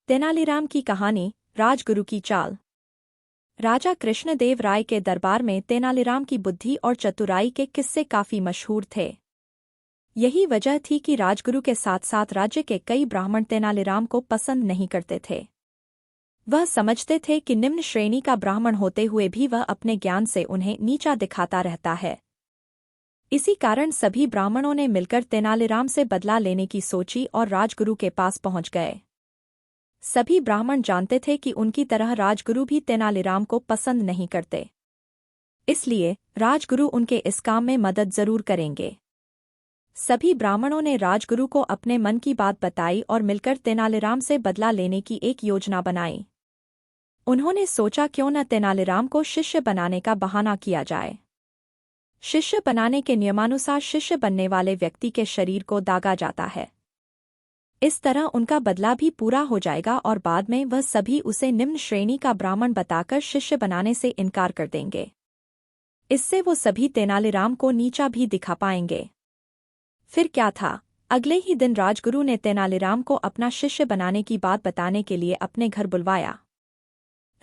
तेनालीराम की कहानी, राजगुरु की चाल। राजा कृष्णदेव राय के दरबार में तेनालीराम की बुद्धि और चतुराई के किस्से काफी मशहूर थे। यही वजह थी कि राजगुरु के साथ साथ राज्य के कई ब्राह्मण तेनालीराम को पसंद नहीं करते थे। वह समझते थे कि निम्न श्रेणी का ब्राह्मण होते हुए भी वह अपने ज्ञान से उन्हें नीचा दिखाता रहता है। इसी कारण सभी ब्राह्मणों ने मिलकर तेनालीराम से बदला लेने की सोची और राजगुरु के पास पहुंच गए। सभी ब्राह्मण जानते थे कि उनकी तरह राजगुरु भी तेनालीराम को पसंद नहीं करते, इसलिए राजगुरु उनके इस काम में मदद जरूर करेंगे। सभी ब्राह्मणों ने राजगुरु को अपने मन की बात बताई और मिलकर तेनालीराम से बदला लेने की एक योजना बनाई। उन्होंने सोचा क्यों न तेनालीराम को शिष्य बनाने का बहाना किया जाए। शिष्य बनाने के नियमानुसार शिष्य बनने वाले व्यक्ति के शरीर को दागा जाता है। इस तरह उनका बदला भी पूरा हो जाएगा और बाद में वह सभी उसे निम्न श्रेणी का ब्राह्मण बताकर शिष्य बनाने से इनकार कर देंगे। इससे वो सभी तेनालीराम को नीचा भी दिखा पाएंगे। फिर क्या था, अगले ही दिन राजगुरु ने तेनालीराम को अपना शिष्य बनाने की बात बताने के लिए अपने घर बुलवाया।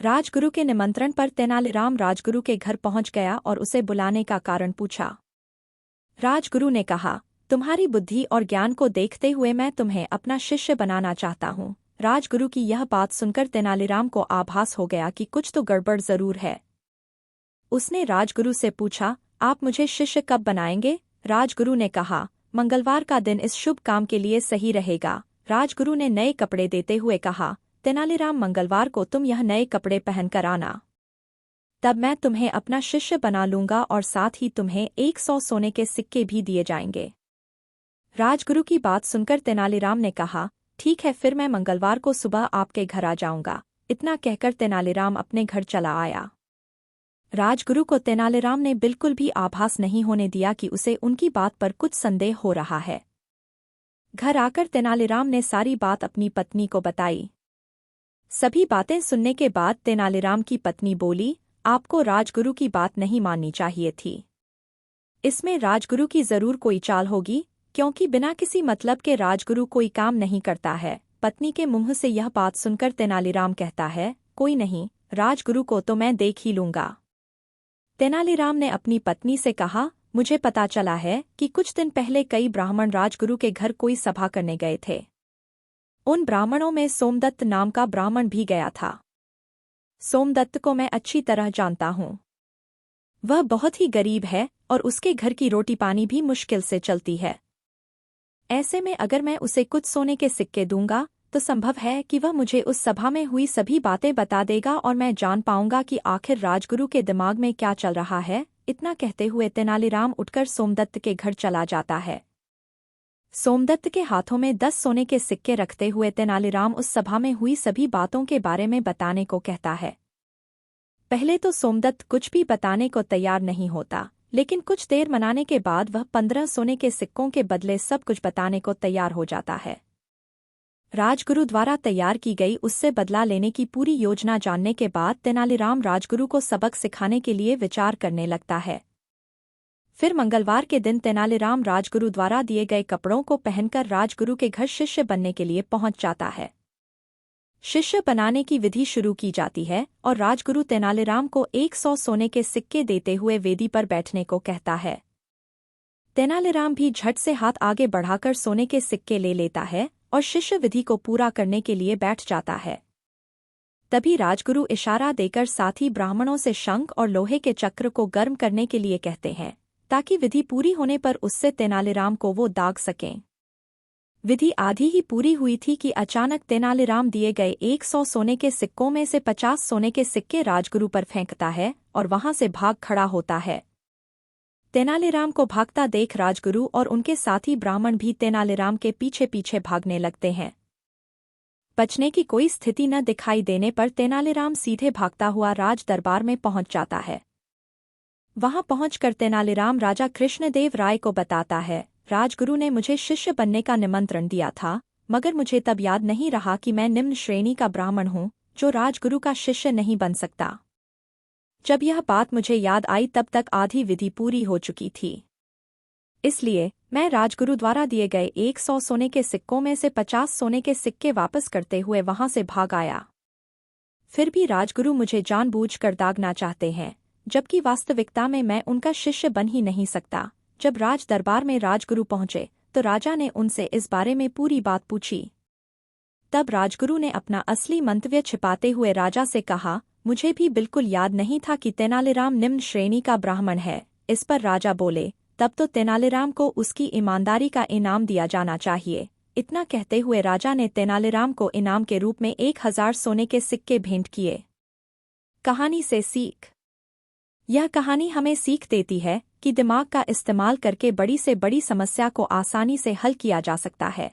राजगुरु के निमंत्रण पर तेनालीराम राजगुरु के घर पहुंच गया और उसे बुलाने का कारण पूछा। राजगुरु ने कहा, तुम्हारी बुद्धि और ज्ञान को देखते हुए मैं तुम्हें अपना शिष्य बनाना चाहता हूँ। राजगुरु की यह बात सुनकर तेनालीराम को आभास हो गया कि कुछ तो गड़बड़ जरूर है। उसने राजगुरु से पूछा, आप मुझे शिष्य कब बनाएंगे? राजगुरु ने कहा, मंगलवार का दिन इस शुभ काम के लिए सही रहेगा। राजगुरु ने नए कपड़े देते हुए कहा, तेनालीराम मंगलवार को तुम यह नए कपड़े पहनकर आना, तब मैं तुम्हें अपना शिष्य बना लूंगा और साथ ही तुम्हें 100 सोने के सिक्के भी दिए जाएंगे। राजगुरु की बात सुनकर तेनालीराम ने कहा, ठीक है, फिर मैं मंगलवार को सुबह आपके घर आ जाऊंगा। इतना कहकर तेनालीराम अपने घर चला आया। राजगुरु को तेनालीराम ने बिल्कुल भी आभास नहीं होने दिया कि उसे उनकी बात पर कुछ संदेह हो रहा है। घर आकर तेनालीराम ने सारी बात अपनी पत्नी को बताई। सभी बातें सुनने के बाद तेनालीराम की पत्नी बोली, आपको राजगुरु की बात नहीं माननी चाहिए थी। इसमें राजगुरु की जरूर कोई चाल होगी, क्योंकि बिना किसी मतलब के राजगुरु कोई काम नहीं करता है। पत्नी के मुंह से यह बात सुनकर तेनालीराम कहता है, कोई नहीं, राजगुरु को तो मैं देख ही लूंगा। तेनालीराम ने अपनी पत्नी से कहा, मुझे पता चला है कि कुछ दिन पहले कई ब्राह्मण राजगुरु के घर कोई सभा करने गए थे। उन ब्राह्मणों में सोमदत्त नाम का ब्राह्मण भी गया था। सोमदत्त को मैं अच्छी तरह जानता हूँ। वह बहुत ही गरीब है और उसके घर की रोटी पानी भी मुश्किल से चलती है। ऐसे में अगर मैं उसे कुछ सोने के सिक्के दूंगा तो संभव है कि वह मुझे उस सभा में हुई सभी बातें बता देगा और मैं जान पाऊंगा कि आखिर राजगुरु के दिमाग में क्या चल रहा है। इतना कहते हुए तेनालीराम उठकर सोमदत्त के घर चला जाता है। सोमदत्त के हाथों में 10 सोने के सिक्के रखते हुए तेनालीराम उस सभा में हुई सभी बातों के बारे में बताने को कहता है। पहले तो सोमदत्त कुछ भी बताने को तैयार नहीं होता, लेकिन कुछ देर मनाने के बाद वह 15 सोने के सिक्कों के बदले सब कुछ बताने को तैयार हो जाता है। राजगुरु द्वारा तैयार की गई उससे बदला लेने की पूरी योजना जानने के बाद तेनालीराम राजगुरु को सबक सिखाने के लिए विचार करने लगता है। फिर मंगलवार के दिन तेनालीराम राजगुरु द्वारा दिए गए कपड़ों को पहनकर राजगुरु के घर शिष्य बनने के लिए पहुंच जाता है। शिष्य बनाने की विधि शुरू की जाती है और राजगुरु तेनालीराम को 100 सोने के सिक्के देते हुए वेदी पर बैठने को कहता है। तेनालीराम भी झट से हाथ आगे बढ़ाकर सोने के सिक्के ले लेता है और शिष्य विधि को पूरा करने के लिए बैठ जाता है। तभी राजगुरु इशारा देकर साथी ब्राह्मणों से शंख और लोहे के चक्र को गर्म करने के लिए कहते हैं, ताकि विधि पूरी होने पर उससे तेनालीराम को वो दाग सकें। विधि आधी ही पूरी हुई थी कि अचानक तेनालीराम दिए गए 100 सोने के सिक्कों में से 50 सोने के सिक्के राजगुरु पर फेंकता है और वहां से भाग खड़ा होता है। तेनालीराम को भागता देख राजगुरु और उनके साथी ब्राह्मण भी तेनालीराम के पीछे पीछे भागने लगते हैं। बचने की कोई स्थिति न दिखाई देने पर तेनालीराम सीधे भागता हुआ राज दरबार में पहुंच जाता है। वहां पहुंचकर तेनालीराम राजा कृष्णदेव राय को बताता है, राजगुरु ने मुझे शिष्य बनने का निमंत्रण दिया था, मगर मुझे तब याद नहीं रहा कि मैं निम्न श्रेणी का ब्राह्मण हूँ जो राजगुरु का शिष्य नहीं बन सकता। जब यह बात मुझे याद आई तब तक आधी विधि पूरी हो चुकी थी। इसलिए मैं राजगुरु द्वारा दिए गए 100 सोने के सिक्कों में से 50 सोने के सिक्के वापस करते हुए वहां से भाग आया। फिर भी राजगुरु मुझे जानबूझकर दागना चाहते हैं, जबकि वास्तविकता में मैं उनका शिष्य बन ही नहीं सकता। जब राज दरबार में राजगुरु पहुंचे तो राजा ने उनसे इस बारे में पूरी बात पूछी। तब राजगुरु ने अपना असली मंतव्य छिपाते हुए राजा से कहा, मुझे भी बिल्कुल याद नहीं था कि तेनालीराम निम्न श्रेणी का ब्राह्मण है। इस पर राजा बोले, तब तो तेनालीराम को उसकी ईमानदारी का इनाम दिया जाना चाहिए। इतना कहते हुए राजा ने तेनालीराम को इनाम के रूप में 1000 सोने के सिक्के भेंट किए। कहानी से सीख। यह कहानी हमें सीख देती है कि दिमाग का इस्तेमाल करके बड़ी से बड़ी समस्या को आसानी से हल किया जा सकता है।